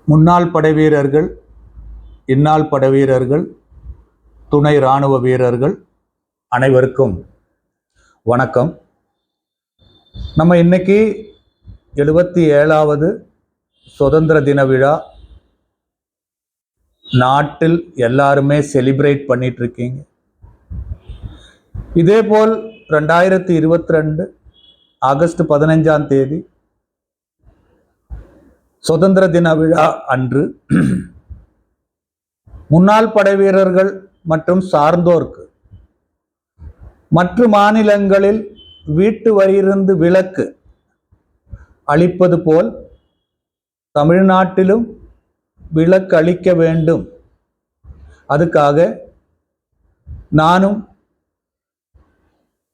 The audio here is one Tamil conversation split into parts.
முன்னாள் படைவீரர்கள், இந்நாள் படைவீரர்கள், துணை இராணுவ வீரர்கள் அனைவருக்கும் வணக்கம். நம்ம இன்னைக்கு 77வது சுதந்திர தின விழா நாட்டில் எல்லாருமே செலிப்ரேட் பண்ணிட்டு இருக்கீங்க. இதேபோல் 2022 ஆகஸ்ட் 15ஆம் தேதி சுதந்திர தின விழா அன்று முன்னாள் படை வீரர்கள் மற்றும் சார்ந்தோருக்கு மற்ற மாநிலங்களில் வீட்டு வரியிலிருந்து விலக்கு அளிப்பது போல் தமிழ்நாட்டிலும் விலக்கு அளிக்க வேண்டும். அதுக்காக நானும்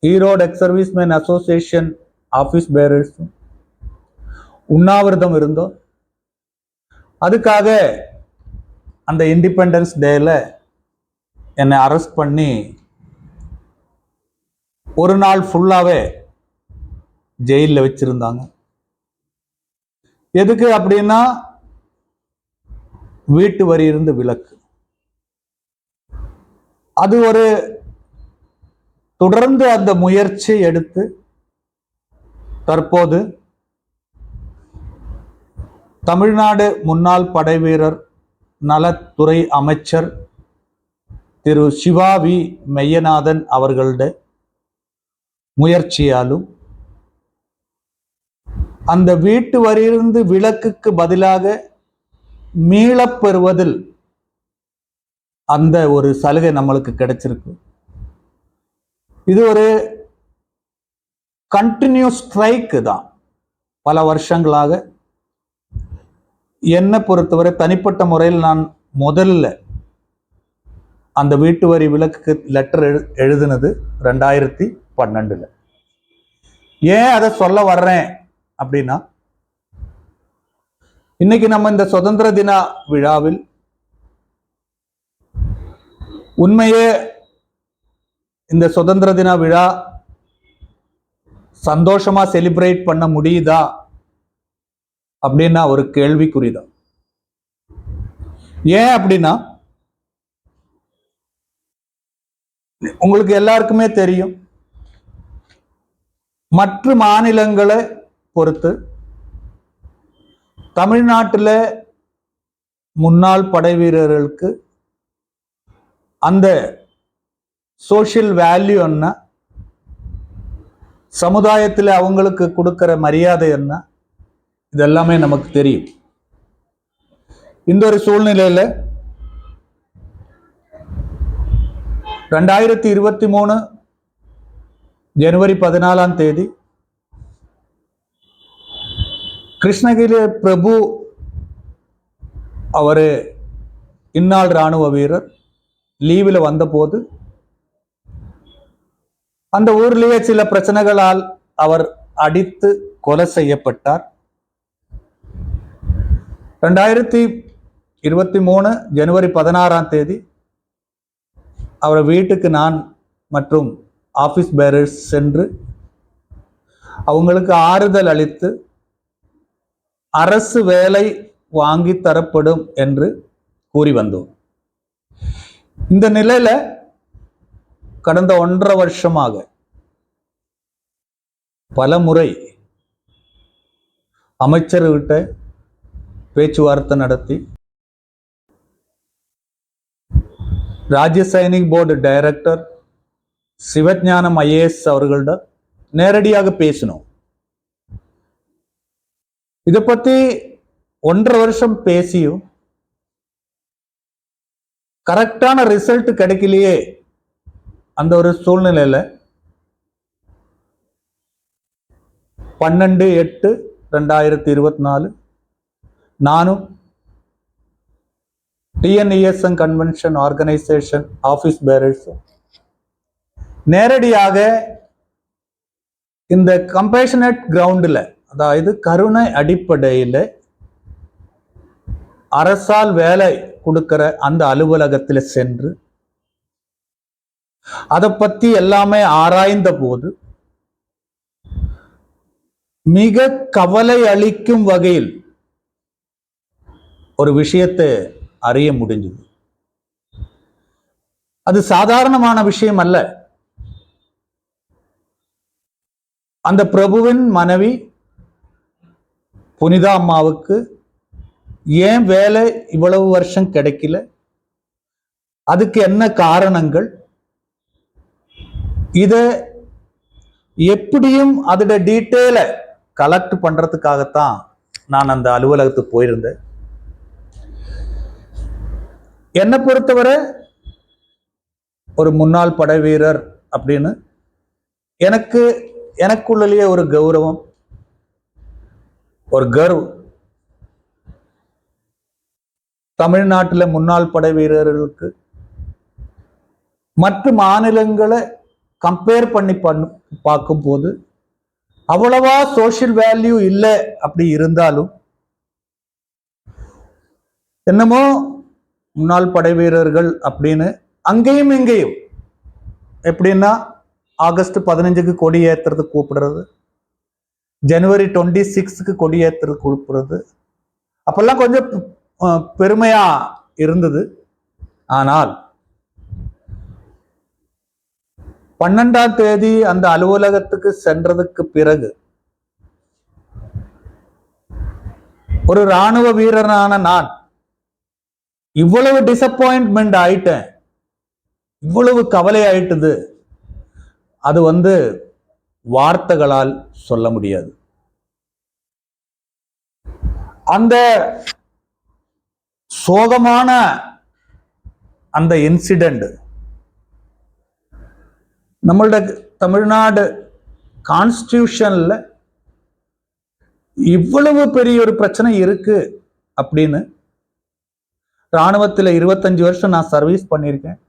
Erode ex serviceman association office பேரர்ஸும் உண்ணாவிரதம் இருந்தோம். அதுக்காக அந்த இண்டிபெண்டன்ஸ் டேல என்னை அரெஸ்ட் பண்ணி ஒரு நாள் ஃபுல்லாவே ஜெயிலில் வச்சிருந்தாங்க. எதுக்கு அப்படின்னா வீட்டு வரி இருந்து விலக்கு. அது ஒரு தொடர்ந்து அந்த முயற்சி எடுத்து தற்போது தமிழ்நாடு முன்னாள் படை வீரர் நலத்துறை அமைச்சர் திரு சிவா வி மெய்யநாதன் அவர்களுடைய முயற்சியாலும் அந்த வீட்டு வரியிலிருந்து விலக்குக்கு பதிலாக மீளப்பெறுவதில் அந்த ஒரு சலுகை நம்மளுக்கு கிடைச்சிருக்கு. இது ஒரு கண்டினியூஸ் ஸ்ட்ரைக் தான். பல வருஷங்களாக என்னை பொறுத்தவரை தனிப்பட்ட முறையில் நான் முதல்ல அந்த வீட்டு வரி விலக்குக்கு லெட்டர் எழுதுனது 2012. ஏன் அதை சொல்ல வர்றேன் அப்படின்னா, இன்னைக்கு நம்ம இந்த சுதந்திர தின விழாவில் உண்மையே இந்த சுதந்திர தின விழா சந்தோஷமா செலிப்ரேட் பண்ண முடியுதா அப்படின்னா ஒரு கேள்விக்குறிதான். ஏன் அப்படின்னா, உங்களுக்கு எல்லாருக்குமே தெரியும், மற்ற மாநிலங்களை பொறுத்து தமிழ்நாட்டில் முன்னாள் படை வீரர்களுக்கு அந்த சோஷியல் வேல்யூ என்ன, சமுதாயத்தில் அவங்களுக்கு கொடுக்கிற மரியாதை என்ன, இதெல்லாமே நமக்கு தெரியும். இந்த ஒரு சூழ்நிலையில 2023 ஜனவரி 14ஆம் தேதி கிருஷ்ணகிரி பிரபு அவரு இந்நாள் இராணுவ வீரர் லீவில் வந்தபோது அந்த ஊர்லேயே சில பிரச்சனைகளால் அவர் அடித்து கொலை செய்யப்பட்டார். 2023 ஜனவரி 16ஆம் தேதி அவர் வீட்டுக்கு நான் மற்றும் ஆபீஸ் பேரர்ஸ் சென்று அவங்களுக்கு ஆறுதல் அளித்து அரசு வேலை வாங்கி தரப்படும் என்று கூறி வந்தோம். இந்த நிலையில கடந்த 1.5 வருஷமாக பல முறை அமைச்சர்கிட்ட பேச்சுவார்த்தை நடத்தி Rajya Sainik board director Sivagnanam IAS அவர்கள்ட நேரடியாக பேசினோம். இதை பத்தி 1.5 வருஷம் பேசியும் கரெக்டான ரிசல்ட் கிடைக்கலையே. அந்த ஒரு சூழ்நிலையில 12/8/2024 நானும் TNESN convention organisation office bearers நேரடியாக இந்த கம்பேஷனட் கிரவுண்டில், அதாவது கருணை அடிப்படையில் அரசால் வேலை கொடுக்கிற அந்த அலுவலகத்தில் சென்று அதை பத்தி எல்லாமே ஆராய்ந்த போது மிக கவலை அளிக்கும் வகையில் ஒரு விஷயத்தை அறிய முடிஞ்சது. அது சாதாரணமான விஷயம் அல்ல. அந்த பிரபுவின் மனைவி புனிதா அம்மாவுக்கு ஏன் வேலை இவ்வளவு வருஷம் கிடைக்கல, அதுக்கு என்ன காரணங்கள், இத எப்படியும் அதோட டீட்டெயிலை கலெக்ட் பண்றதுக்காகத்தான் நான் அந்த அலுவலகத்துக்கு போயிருந்தேன். என்னை பொறுத்தவரை ஒரு முன்னாள் படை வீரர் அப்படின்னு எனக்குள்ளேயே ஒரு கௌரவம், ஒரு கர்வ். தமிழ்நாட்டில் முன்னாள் படை வீரர்களுக்கு மற்ற மாநிலங்களை கம்பேர் பண்ணி பார்க்கும்போது அவ்வளவா சோசியல் வேல்யூ இல்லை. அப்படி இருந்தாலும் என்னமோ முன்னாள் படை வீரர்கள் அப்படின்னு அங்கேயும் இங்கேயும் எப்படின்னா ஆகஸ்ட் 15க்கு கொடி ஏற்றுறதுக்கு கூப்பிடுறது, ஜனவரி 26க்கு கொடி ஏற்றுறதுக்கு கூப்பிடுறது, அப்பெல்லாம் கொஞ்சம் பெருமையா இருந்தது. ஆனால் 12ஆம் தேதி அந்த அலுவலகத்துக்கு சென்றதுக்கு பிறகு ஒரு இராணுவ வீரனான நான் இவ்வளவு டிசப்பாயின்ட்மெண்ட் ஆயிட்டேன், இவ்வளவு கவலை ஆயிட்டது, அது வார்த்தைகளால் சொல்ல முடியாது. அந்த சோகமான அந்த இன்சிடென்ட் நம்மளோட தமிழ்நாடு கான்ஸ்டிடியூஷன்ல இவ்வளவு பெரிய ஒரு பிரச்சனை இருக்கு அப்படின்னு, இராணுவத்தில் 25 வருஷம் நான் சர்வீஸ் பண்ணியிருக்கேன்.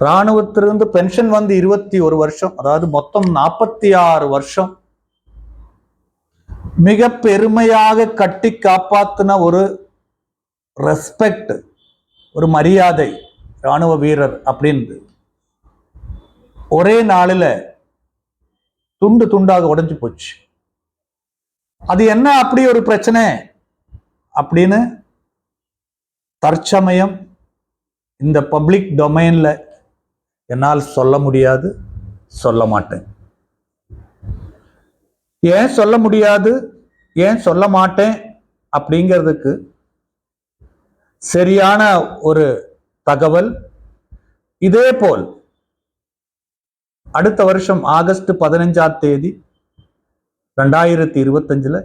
இராணுவத்திலிருந்து பென்ஷன் 21 வருஷம், அதாவது மொத்தம் 46 வருஷம் மிக பெருமையாக கட்டி காப்பாத்தின ஒரு ரெஸ்பெக்ட், ஒரு மரியாதை இராணுவ வீரர் அப்படின்னு ஒரே நாளில் துண்டு துண்டாக உடைஞ்சு போச்சு. அது என்ன அப்படி ஒரு பிரச்சனை அப்படின்னு தற்சமயம் இந்த பப்ளிக் டொமைன்ல என்னால் சொல்ல முடியாது, சொல்ல மாட்டேன். ஏன் சொல்ல முடியாது, ஏன் சொல்ல மாட்டேன் அப்படிங்கிறதுக்கு சரியான ஒரு தகவல் இதே போல் அடுத்த வருஷம் ஆகஸ்ட் 15ஆம் தேதி 2025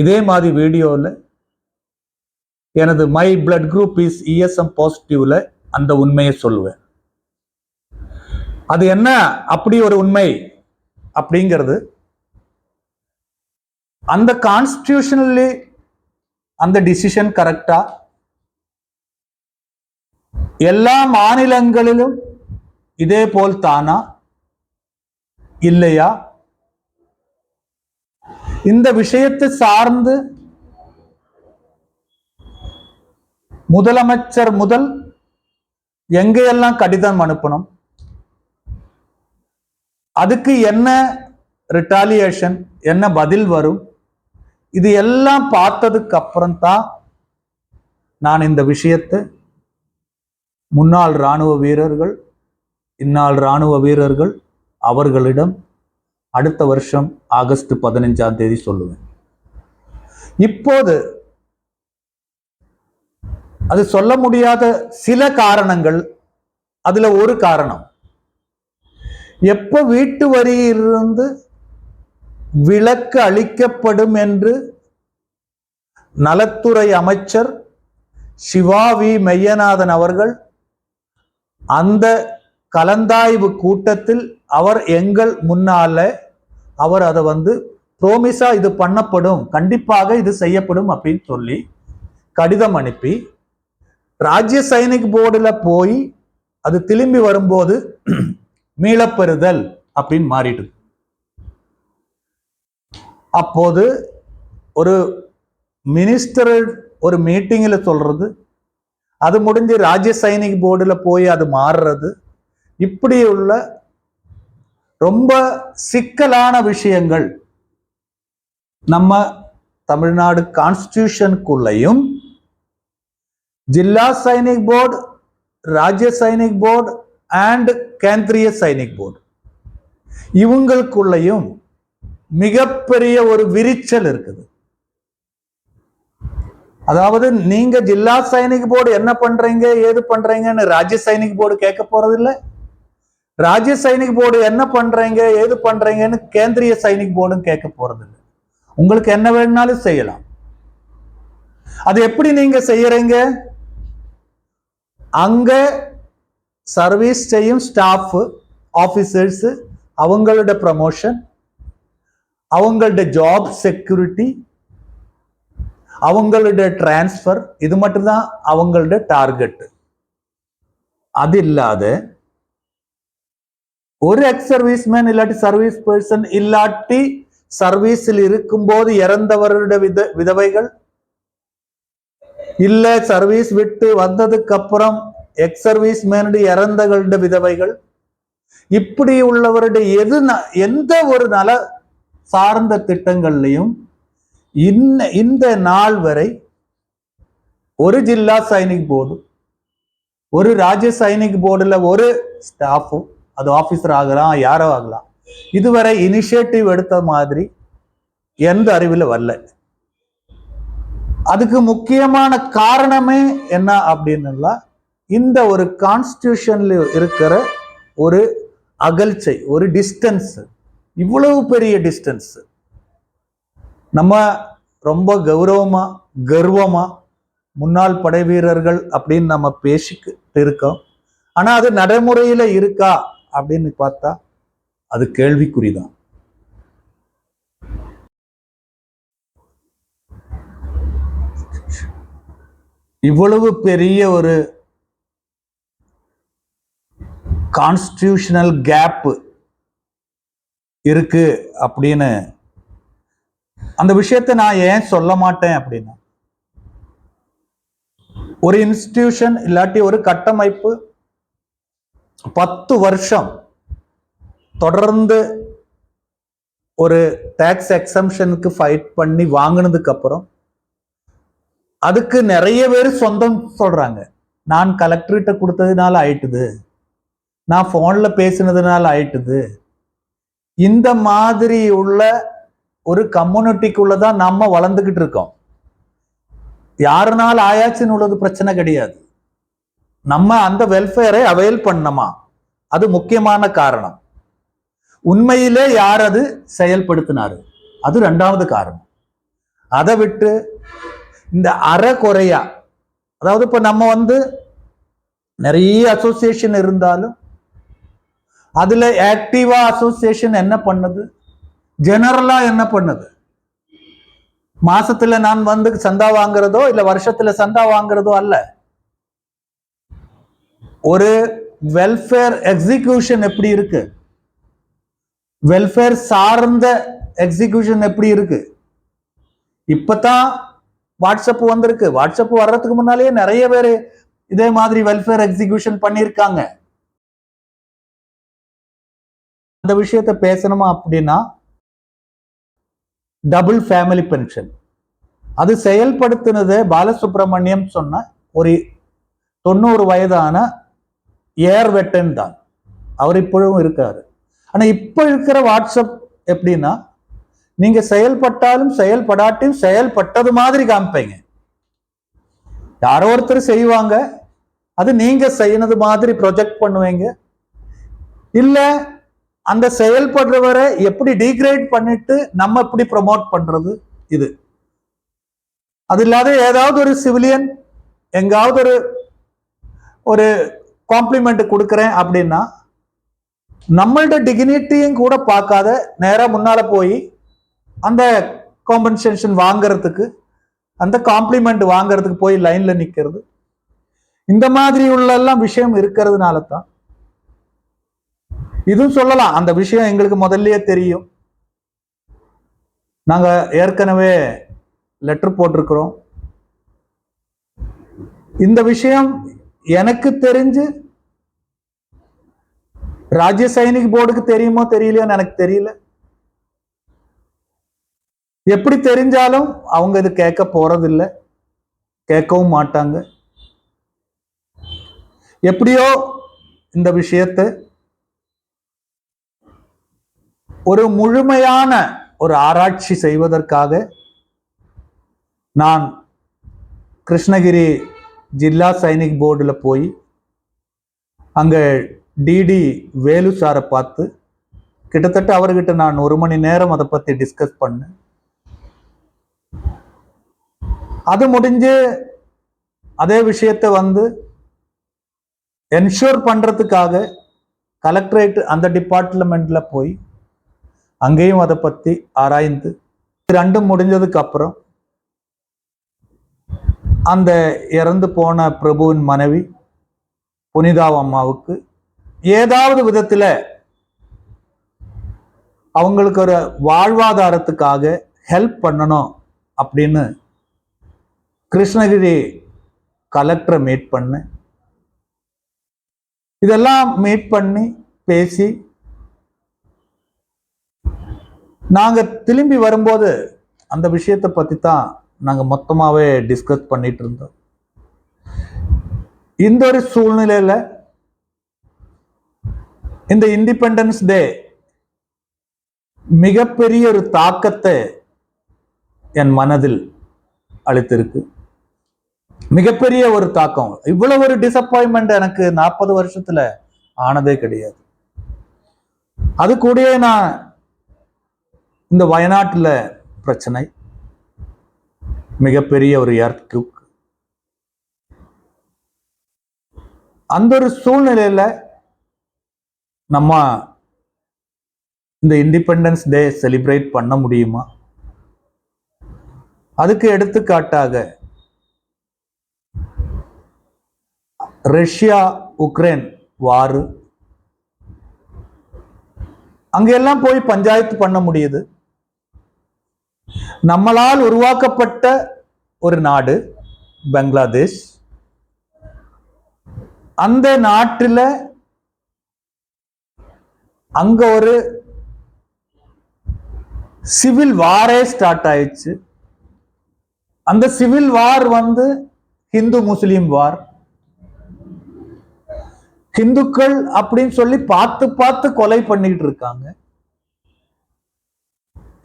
இதே மாதிரி வீடியோவில் எனது my blood group is ESM பாசிட்டிவ்ல அந்த உண்மையை சொல்லுவேன். அது என்ன அப்படி ஒரு உண்மை அப்படிங்கிறது, அந்த கான்ஸ்டிடியூஷனலி அந்த டிசிஷன் கரெக்டா, எல்லா மாநிலங்களிலும் இதே போல் தானா இல்லையா, இந்த விஷயத்தை சார்ந்து முதலமைச்சர் முதல் எங்கெல்லாம் கடிதம் அனுப்பணும், அதுக்கு என்ன ரிட்டாலியேஷன், என்ன பதில் வரும், இது எல்லாம் பார்த்ததுக்கு அப்புறம் தான் நான் இந்த விஷயத்தை முன்னாள் இராணுவ வீரர்கள், இந்நாள் இராணுவ வீரர்கள் அவர்களிடம் அடுத்த வருஷம் ஆகஸ்ட் 15ஆம் தேதி சொல்லுவேன். இப்போது அது சொல்ல முடியாத சில காரணங்கள். அதுல ஒரு காரணம், எப்ப வீட்டு வரியிலிருந்து விலக்கு அளிக்கப்படும் என்று நலத்துறை அமைச்சர் சிவா வி மெய்யநாதன் அவர்கள் அந்த கலந்தாய்வு கூட்டத்தில் அவர் எங்கள் முன்னால அவர் அதை ப்ரோமிஸா இது பண்ணப்படும், கண்டிப்பாக இது செய்யப்படும் அப்படின்னு சொல்லி கடிதம் அனுப்பி ராஜ்ய சைனிக் போர்டுல போய் அது திரும்பி வரும்போது மீளப்பெறுதல் அப்படின்னு மாறிடுது. அப்போது ஒரு மினிஸ்டர் ஒரு மீட்டிங்கில் சொல்றது, அது முடிஞ்சு ராஜ்ய சைனிக் போர்டுல போய் அது மாறுறது, இப்படி உள்ள ரொம்ப சிக்கலான விஷயங்கள் நம்ம தமிழ்நாடு கான்ஸ்டிடியூஷனுக்குள்ளேயும் Zilla Sainik board, Rajya Sainik board and Kendriya Sainik board இவங்களுக்குள்ளேயும் மிகப்பெரிய ஒரு விரிச்சல் இருக்குது. அதாவது நீங்க ஜில்லா சைனிக் போர்டு என்ன பண்றீங்க ஏது பண்றீங்கன்னு ராஜ்ய சைனிக் போர்டு கேட்க போறது இல்லை. ராஜ்ய சைனிக் போர்டு என்ன பண்றீங்க ஏது பண்றீங்கன்னு கேந்திரிய சைனிக் போர்டும் கேட்க போறது இல்லை. உங்களுக்கு என்ன வேணும்னாலும் செய்யலாம். அது எப்படி நீங்க செய்யறீங்க? அங்க சர்வீஸ் செய்யும் ஸ்டாஃப், ஆபீசர்ஸ், அவங்களோட ப்ரமோஷன், அவங்களோட ஜாப் செக்யூரிட்டி, அவங்களோட டிரான்ஸ்பர், இது மட்டும்தான் அவங்களோட டார்கெட். அது இல்லாத ஒரு எக்ஸ் சர்வீஸ்மேன் இல்லாட்டி சர்வீஸ் பர்சன் இல்லாட்டி சர்வீஸில் இருக்கும்போது இறந்தவருடைய விதவைகள், இல்ல சர்வீஸ் விட்டு வந்ததுக்கு அப்புறம் எக்ஸ் சர்வீஸ் மேனுடைய இறந்தவர்களுடைய விதவைகள், இப்படி உள்ளவருடைய எந்த ஒரு நல சார்ந்த திட்டங்கள்லையும் இந்த நாள் வரை ஒரு ஜில்லா சைனிக் போர்டு, ஒரு ராஜ்ய சைனிக் போர்டுல ஒரு ஸ்டாஃபும், அது ஆபீசர் ஆகலாம் யாரோ ஆகலாம், இதுவரை இனிஷியேட்டிவ் எடுத்த மாதிரி எந்த அறிவில் வரல. அதுக்கு முக்கியமான காரணமே என்ன அப்படின்னா, இந்த ஒரு கான்ஸ்டிடியூஷன்ல இருக்கிற ஒரு அகல்ச்சை, ஒரு டிஸ்டன்ஸ், இவ்வளவு பெரிய டிஸ்டன்ஸ். நம்ம ரொம்ப கௌரவமா கர்வமா முன்னாள் படை வீரர்கள் அப்படின்னு நம்ம பேசிக்கிட்டு இருக்கோம். ஆனா அது நடைமுறையில இருக்கா அப்படின்னு பார்த்தா அது கேள்விக்குறிதான். இவ்வளவு பெரிய ஒரு கான்ஸ்டிடியூஷனல் கேப் இருக்கு அப்படின்னு அந்த விஷயத்தை நான் ஏன் சொல்ல மாட்டேன் அப்படின்னா, ஒரு இன்ஸ்டிடியூஷன் இல்லாட்டி ஒரு கட்டமைப்பு 10 வருஷம் தொடர்ந்து ஒரு டாக்ஸ் எக்ஸம்ஷனுக்கு ஃபைட் பண்ணி வாங்கினதுக்கு அப்புறம் அதுக்கு நிறைய பேர் சொந்தம் சொல்றாங்க. நான் கலெக்டர்கிட்ட கொடுத்ததுனால ஆயிட்டுது, நான் போன்ல பேசினதுனால ஆயிட்டுது. இந்த மாதிரி உள்ள ஒரு கம்யூனிட்டிக்குள்ளதான் நம்ம வளர்ந்துகிட்டு இருக்கோம். யாருனால ஆயாச்சுன்னு உள்ளது பிரச்சனை கிடையாது. நம்ம அந்த வெல்ஃபேரை அவைல் பண்ணணுமா, அது முக்கியமான காரணம். உண்மையிலே யார் அது செயல்படுத்தினாரு, அது 2வது காரணம். அதை விட்டு இந்த அறகுறையா, அதாவது இப்ப நம்ம நிறைய அசோசியேஷன் இருந்தாலும் அதுல ஆக்டிவா அசோசியேஷன் என்ன பண்ணுது, ஜெனரலா என்ன பண்ணுது, மாசத்துல நான் சந்தா வாங்குறதோ இல்ல வருஷத்துல சந்தா வாங்குறதோ அல்ல, ஒரு வெல்ஃபேர் எக்ஸிகியூஷன் எப்படி இருக்கு, வெல்ஃபேர் சார்ந்த எக்ஸிகியூஷன் எப்படி இருக்கு. இப்பதான் வாட்ஸ்அப் வந்திருக்கு. வாட்ஸ்அப் வர்றதுக்கு முன்னாலேயே நிறைய பேர் இதே மாதிரி வெல்ஃபேர் எக்ஸிகியூஷன் பண்ணியிருக்காங்க. அந்த விஷயத்தை பேசணுமா அப்படின்னா, டபுள் ஃபேமிலி பென்ஷன் அது செயல்படுத்தினது பாலசுப்ரமணியம் சொன்ன ஒரு 90 வயதான ஏர் வெட்டன் தான். அவர் இப்பவும் இருக்காரு. ஆனா இப்ப இருக்கிற வாட்ஸ்அப் எப்படின்னா, நீங்க செயல்பட்டாலும் செயல்படாட்டியும் செயல்பட்டது மாதிரி காமிப்பீங்க. யாரோ ஒருத்தர் செய்வாங்க, அது நீங்க செய்யறது மாதிரி ப்ரொஜெக்ட் பண்ணுவீங்க. இல்ல அந்த செயல்படுறவரை எப்படி டீக்ரேட் பண்ணிட்டு நம்ம எப்படி ப்ரமோட் பண்றது. இது அது இல்லாத ஏதாவது ஒரு சிவிலியன் எங்காவது ஒரு காம்ப்ளிமெண்ட் கொடுக்கறேன் அப்படின்னா, நம்மளோட டிக்னிட்டியும் கூட பார்க்காத நேரா முன்னால போய் அந்த காம்பன்சேஷன் வாங்கறதுக்கு, அந்த காம்ப்ளிமெண்ட் வாங்கறதுக்கு போய் லைன்ல நிக்கிறது, இந்த மாதிரி உள்ள எல்லாம் விஷயம் இருக்கிறதுனால தான் இதுவும் சொல்லலாம். அந்த விஷயம் எங்களுக்கு முதல்லயே தெரியும். நாங்க ஏற்கனவே லெட்டர் போட்டிருக்கிறோம். இந்த விஷயம் எனக்கு தெரிஞ்சு ராஜ்ய சைனிக் போர்டுக்கு தெரியுமோ தெரியலையோன்னு எனக்கு தெரியல. எப்படி தெரிஞ்சாலும் அவங்க இது கேட்க போறதில்லை, கேட்கவும் மாட்டாங்க. எப்படியோ இந்த விஷயத்தை ஒரு முழுமையான ஒரு ஆராய்ச்சி செய்வதற்காக நான் கிருஷ்ணகிரி ஜில்லா சைனிக் போர்டில் போய் அங்கே டிடி வேலு சாரை பார்த்து கிட்டத்தட்ட அவர்கிட்ட நான் 1 மணி நேரம் அதை பற்றி டிஸ்கஸ் பண்ணேன். அது முடிஞ்சு அதே விஷயத்தை என்ஷூர் பண்றதுக்காக கலெக்டரேட் அந்த டிபார்ட்மெண்ட்ல போய் அங்கேயும் அதை பத்தி ஆராய்ந்து ரெண்டும் முடிஞ்சதுக்கு அப்புறம் அந்த இறந்து போன பிரபுவின் மனைவி புனிதா அம்மாவுக்கு ஏதாவது விதத்துல அவங்களுக்கு ஒரு வாழ்வாதாரத்துக்காக ஹெல்ப் பண்ணணும் அப்படின்னு கிருஷ்ணகிரி கலெக்டரை மீட் பண்ண, இதெல்லாம் மீட் பண்ணி பேசி நாங்க திரும்பி வரும்போது அந்த விஷயத்தை பத்தி தான் நாங்க மொத்தமாவே டிஸ்கஸ் பண்ணிட்டு இருந்தோம். இந்த ஒரு சூழ்நிலையில இந்த இண்டிபெண்டன்ஸ் டே மிகப்பெரிய ஒரு தாக்கத்தை என் மனதில் அளித்திருக்கு. மிகப்பெரிய ஒரு தாக்கம். இவ்வளவு ஒரு டிசப்பாயின்மெண்ட் எனக்கு 40 வருஷத்துல ஆனதே கிடையாது. அது கூடயே நான் இந்த வயநாட்டுல பிரச்சனை, மிகப்பெரிய ஒரு எர்த்குவேக், அந்த ஒரு சூழ்நிலையில நம்ம இந்த இண்டிபெண்டன்ஸ் டே செலிப்ரேட் பண்ண முடியுமா? அதுக்கு எடுத்துக்காட்டாக ரஷ்யா உக்ரைன் வாரு, அங்கெல்லாம் போய் பஞ்சாயத்து பண்ண முடியுது. நம்மளால் உருவாக்கப்பட்ட ஒரு நாடு பங்களாதேஷ், அந்த நாட்டில் அங்க ஒரு சிவில் வாரே ஸ்டார்ட் ஆயிடுச்சு. அந்த சிவில் வார் ஹிந்து முஸ்லிம் வார். ஹிந்துக்கள் அப்படின்னு சொல்லி பார்த்து பார்த்து கொலை பண்ணிட்டு இருக்காங்க.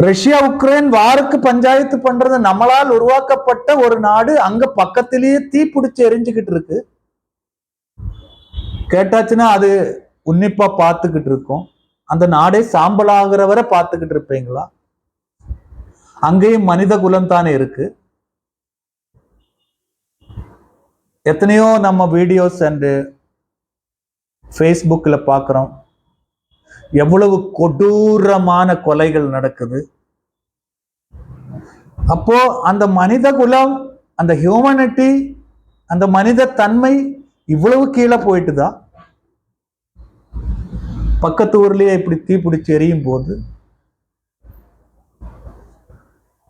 ரஷ்யா உக்ரைன் வாருக்கு பஞ்சாயத்து பண்றது நம்மளால் உருவாக்கப்பட்ட ஒரு நாடு, அங்க பக்கத்திலேயே தீ பிடிச்சு எரிஞ்சுக்கிட்டு இருக்கு. கேட்டாச்சுன்னா அது உன்னிப்பா பார்த்துக்கிட்டு இருக்கோம். அந்த நாடே சாம்பலாகிற வரை பார்த்துக்கிட்டு இருப்பீங்களா? அங்கேயும் மனித குலம் தானே இருக்கு. எத்தனையோ நம்ம வீடியோஸ் அண்ட் ஃபேஸ்புக்ல பார்க்குறோம், எவ்வளவு கொடூரமான கொலைகள் நடக்குது. அப்போ அந்த மனித குலம், அந்த ஹியூமனிட்டி, அந்த மனித தன்மை இவ்வளவு கீழே போயிட்டுதா? பக்கத்து ஊர்லயே இப்படி தீ பிடிச்சி எரியும் போது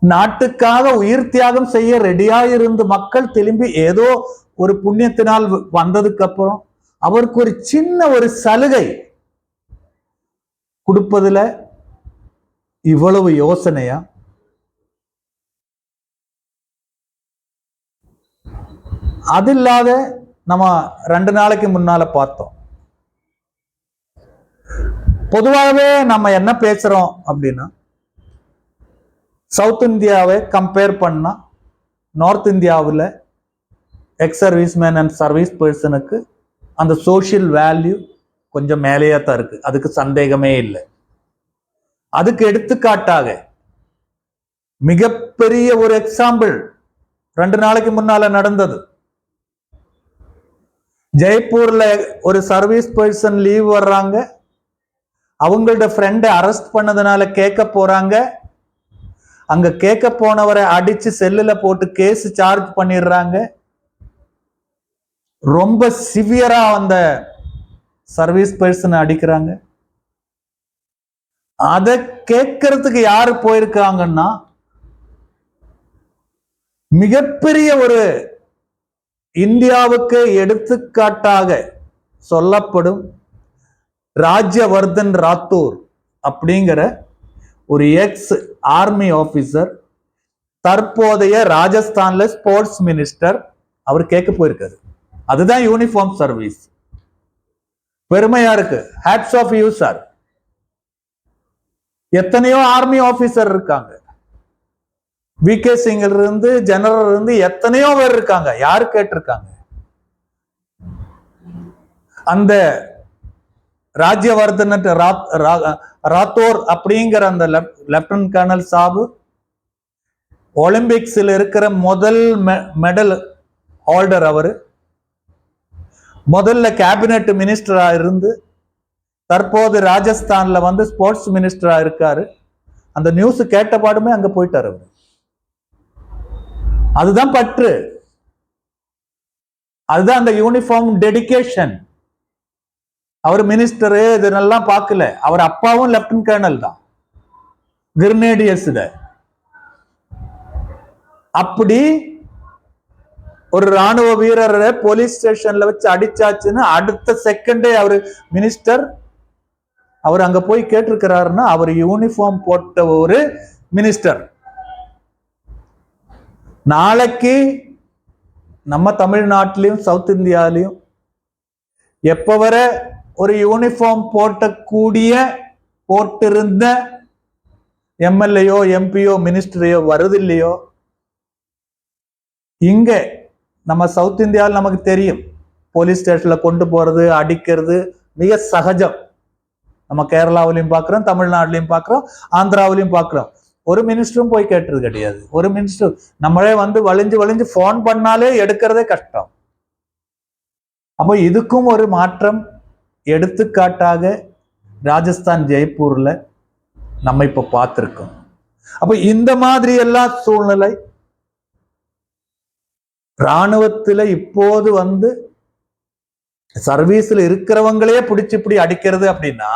நாட்டுக்காக உயிர் தியாகம் செய்ய ரெடியா இருந்து மக்கள் திரும்பி ஏதோ ஒரு புண்ணியத்தினால் வந்ததுக்கு அப்புறம் அவருக்கு ஒரு சின்ன ஒரு சலுகை கொடுப்பதுல இவ்வளவு யோசனையா? அது இல்லாத நம்ம 2 நாளைக்கு முன்னால பார்த்தோம். பொதுவாகவே நம்ம என்ன பேசுறோம் அப்படின்னா, சவுத் இந்தியாவை கம்பேர் பண்ணா நார்த் இந்தியாவில் எக்ஸ் சர்வீஸ்மேன் அண்ட் சர்வீஸ் பர்சனுக்கு அந்த சோஷியல் வேல்யூ கொஞ்சம் மேலேயே தான் இருக்கு, அதுக்கு சந்தேகமே இல்லை. அதுக்கு எடுத்துக்காட்டாக மிகப்பெரிய ஒரு எக்ஸாம்பிள் 2 நாளைக்கு முன்னால நடந்தது. ஜெய்ப்பூர்ல ஒரு சர்வீஸ் பர்சன் லீவ் வர்றாங்க, அவங்களோட ஃப்ரெண்டை அரெஸ்ட் பண்ணதுனால கேட்க போறாங்க. அங்க கேட்க போனவரை அடிச்சு செல்லுல போட்டு கேஸ் சார்ஜ் பண்ணிடுறாங்க. ரொம்ப சிவியரா அந்த சர்வீஸ் பர்சன் அடிக்கிறாங்க. அதை கேட்கறதுக்கு யாரு போயிருக்காங்கன்னா, மிகப்பெரிய ஒரு இந்தியாவுக்கு எடுத்துக்காட்டாக சொல்லப்படும் ராஜ்யவர்தன் ராத்தோர் அப்படிங்கிற ஒரு எக்ஸ் ஆர்மி ஆபீசர் தற்போதைய ராஜஸ்தான்ல ஸ்போர்ட்ஸ் மினிஸ்டர் அவர் கேட்க போயிருக்காரு. அதுதான் யூனிஃபார்ம் சர்வீஸ். பெருமையா இருக்கு. Hats off you sir. எத்தனையோ ஆர்மி ஆபீசர் இருக்காங்க, விகே சிங்ல இருந்து ஜெனரல் இருந்து எத்தனையோ பேர் இருக்காங்க. யாரு கேட்டிருக்காங்க? அந்த ராஜ்யவர்தன் ராத்தோர் அப்படிங்கிற அந்த லெப்டினன்ட் கர்னல் சாபு ஒலிம்பிக்ஸ்ல இருக்கிற முதல் மெடல் ஹோல்டர். அவரு முதல்ல கேபினெட் மினிஸ்டரா இருந்து தற்போது ராஜஸ்தான்ல வந்து ஸ்போர்ட்ஸ் மினிஸ்டரா இருக்காரு. அந்த நியூஸ் கேட்ட பாடுமே அங்க போயிட்டாரு. அதுதான் பற்று, அதுதான் அந்த யூனிஃபார்ம் டெடிகேஷன். அவர் மினிஸ்டரு இதெல்லாம் பார்க்கல. அவர் அப்பாவும் லெப்டினன்ட் கர்னல் தான், கிரினேடியர்ஸ். அப்படி ஒரு ராணுவ வீரரை போலீஸ் ஸ்டேஷன்ல வச்சு அடிச்சாச்சுன்னு அடுத்த செகண்டே அவரு மினிஸ்டர் அவர் அங்க போய் கேட்டிருக்கிறாருன்னா அவர் யூனிஃபார்ம் போட்ட ஒரு மினிஸ்டர். நாளைக்கு நம்ம தமிழ்நாட்டிலையும் சவுத் இந்தியாலையும் எப்ப வர ஒரு யூனிஃபார்ம் போட்டிருந்த எம்எல்ஏயோ எம்பியோ மினிஸ்டரையோ வருது இல்லையோ, இங்க நம்ம சவுத் இந்தியாவில் நமக்கு தெரியும், போலீஸ் ஸ்டேஷன்ல கொண்டு போறது அடிக்கிறது மிக சகஜம். நம்ம கேரளாவிலையும் பார்க்கிறோம், தமிழ்நாட்டிலையும் பார்க்கிறோம், ஆந்திராவிலையும் பார்க்கிறோம். ஒரு மினிஸ்டரும் போய் கேட்டது கிடையாது. ஒரு மினிஸ்டர் நம்மளே வந்து வளைஞ்சு போன் பண்ணாலே எடுக்கிறதே கஷ்டம். அப்போ இதுக்கும் ஒரு மாற்றம். எடுத்துக்காட்டாக ராஜஸ்தான் ஜெய்ப்பூர்ல நம்ம இப்ப பார்த்திருக்கோம். அப்ப இந்த மாதிரி எல்லாம் சூழ்நிலை ராணுவத்துல இப்போது வந்து சர்வீஸ்ல இருக்கிறவங்களே பிடிச்சு இப்படி அடிக்கிறது அப்படின்னா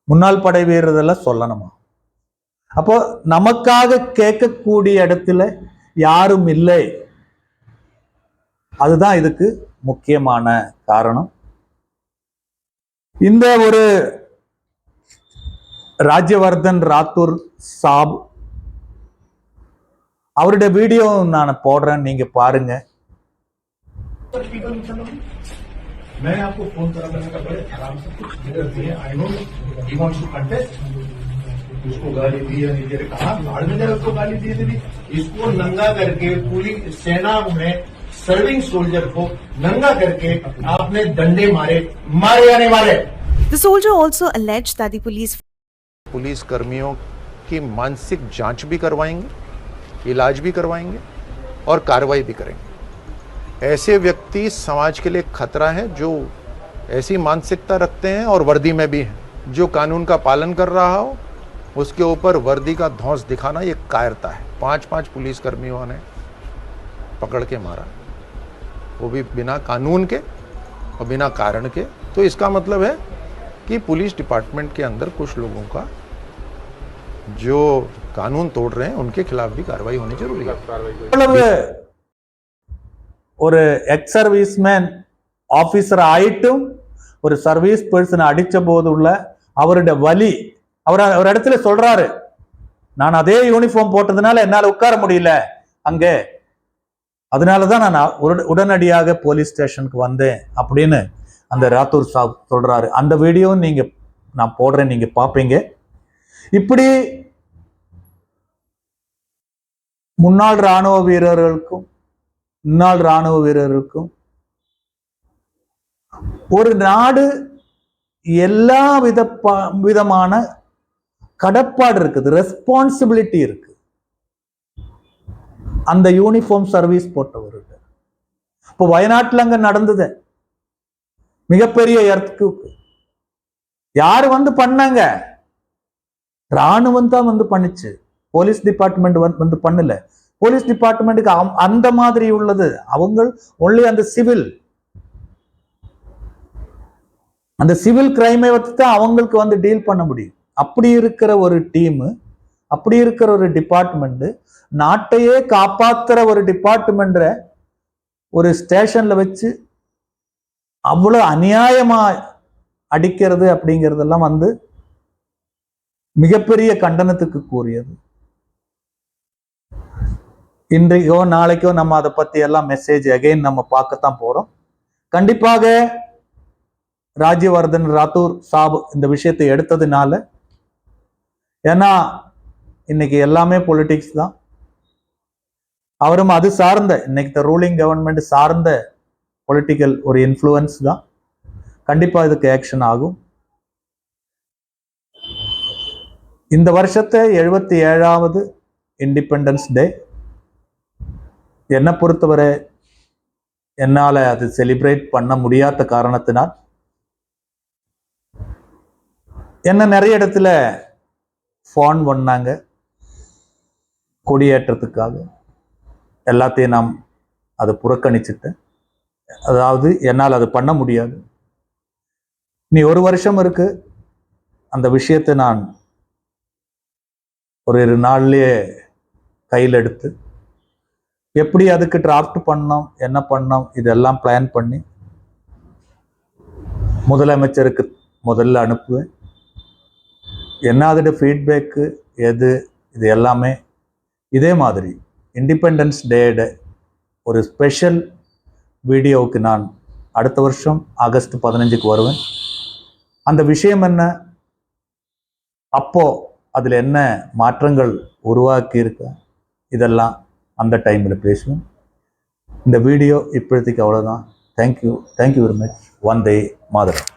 முன்னாள் படை வீரர்கள் சொல்லணுமா? அப்போ நமக்காக கேட்கக்கூடிய இடத்துல யாரும் இல்லை. அதுதான் இதுக்கு முக்கியமான காரணம். இந்த ஒரு ராஜ்யவர்தன் ராத்தூர் சாப் அவருடைய வீடியோ நான் போடுறேன், நீங்க பாருங்க. मैं आपको फोन करा करने का बड़े आराम से कुछ करती है। I know he wants to contest. उसको गाली दी या नहीं दे रहे, कहा भाड़ में जाए उसको गाली दी थी। इसको नंगा करके पूरी सेना में सर्विंग सोल्जर को नंगा करके आपने डंडे मारे या नहीं मारे? The soldier also alleged that the police कर्मियों की मानसिक जांच भी करवाएंगे, इलाज भी करवाएंगे और कार्रवाई भी करेंगे। ऐसे व्यक्ति समाज के लिए खतरा है जो ऐसी मानसिकता रखते हैं और वर्दी में भी हैं। जो कानून का पालन कर रहा हो उसके ऊपर वर्दी का धौंस दिखाना ये कायरता है। 5 पुलिस कर्मियों ने पकड़ के मारा, वो भी बिना कानून के और बिना कारण के। तो इसका मतलब है कि पुलिस डिपार्टमेंट के अंदर कुछ लोगों का जो कानून तोड़ रहे हैं उनके खिलाफ भी कार्रवाई होनी जरूरी है। ஒரு எக்ஸ் சர்வீஸ்மேன் ஆபீசர் ஆயிட்டும் ஒரு சர்வீஸ் பர்சன் அடிச்ச போது உள்ள அவருடைய வலி, அவர் ஒரு இடத்துல சொல்றாரு, நான் அதே யூனிஃபார்ம் போட்டதுனால என்னால உட்கார முடியல அங்கே, அதனாலதான் நான் உடனடியாக போலீஸ் ஸ்டேஷனுக்கு வந்தேன் அப்படின்னு அந்த ராத்தூர் சாப் சொல்றாரு. அந்த வீடியோ நீங்க நான் போடுறேன், நீங்க பாப்பீங்க. இப்படி முன்னாள் ராணுவ வீரர்களுக்கும் முன்னாள் ராணுவ வீரருக்கும் ஒரு நாடு எல்லா விதமான கடப்பாடு இருக்குது, ரெஸ்பான்சிபிலிட்டி இருக்கு. அந்த யூனிஃபார்ம் சர்வீஸ் போட்டவருக்கு இப்போ வயநாட்டுல அங்க நடந்தது மிகப்பெரிய எர்த்குவேக். யாரு வந்து பண்ணாங்க? ராணுவம் தான் வந்து பண்ணுச்சு, போலீஸ் டிபார்ட்மெண்ட் வந்து பண்ணல. போலீஸ் டிபார்ட்மெண்ட்டுக்கு அந்த மாதிரி உள்ளது, அவங்க ஒன்லி அந்த சிவில் கிரைமை வச்சு தான் அவங்களுக்கு வந்து டீல் பண்ண முடியும். அப்படி இருக்கிற ஒரு டீம், அப்படி இருக்கிற ஒரு டிபார்ட்மெண்ட், நாட்டையே காப்பாத்துற ஒரு டிபார்ட்மெண்ட் ஒரு ஸ்டேஷன்ல வச்சு அவ்வளவு அநியாயமா அடிக்கிறது அப்படிங்கிறதெல்லாம் வந்து மிகப்பெரிய கண்டனத்துக்கு கூறியது. இன்றைக்கோ நாளைக்கோ நம்ம அதை பத்தி எல்லாம் மெசேஜ் அகைன் நம்ம பார்க்கத்தான் போறோம். கண்டிப்பாக ராஜ்யவர்தன் ராத்தூர் சாப் இந்த விஷயத்தை எடுத்ததுனால, ஏன்னா இன்னைக்கு எல்லாமே பொலிட்டிக்ஸ் தான், அவரும் அது சார்ந்த இன்னைக்கு ரூலிங் கவர்மெண்ட் சார்ந்த பொலிட்டிக்கல் ஒரு இன்ஃப்ளூயன்ஸ் தான். கண்டிப்பா இதுக்கு ஆக்ஷன் ஆகும். இந்த வருஷத்தை 77வது இண்டிபெண்டன்ஸ் டே என்னை பொறுத்தவரை என்னால் அது செலிப்ரேட் பண்ண முடியாத காரணத்தினால் என்ன நிறைய இடத்துல ஃபோன் பண்ணாங்க கொடியேற்றத்துக்காக. எல்லாத்தையும் நாம் அதை புறக்கணிச்சுட்டேன். அதாவது என்னால் அது பண்ண முடியாது. நீ 1 வருஷம் இருக்கு, அந்த விஷயத்தை நான் ஒரு 2 நாள்லயே கையில் எடுத்து எப்படி அதுக்கு டிராஃப்ட் பண்ணோம், என்ன பண்ணோம், இதெல்லாம் பிளான் பண்ணி முதலமைச்சருக்கு முதல்ல அனுப்புவேன். என்ன அதோட ஃபீட்பேக்கு எது, இது எல்லாமே இதே மாதிரி இண்டிபெண்டன்ஸ் டேட ஒரு ஸ்பெஷல் வீடியோவுக்கு நான் அடுத்த வருஷம் ஆகஸ்ட் 15க்கு வருவேன். அந்த விஷயம் என்ன, அப்போ அதில் என்ன மாற்றங்கள் உருவாக்கி இருக்க, இதெல்லாம் அந்த டைமில் பேசுவேன். இந்த வீடியோ இப்போதைக்கு அவ்வளோதான். Thank you very much. Vande Mataram.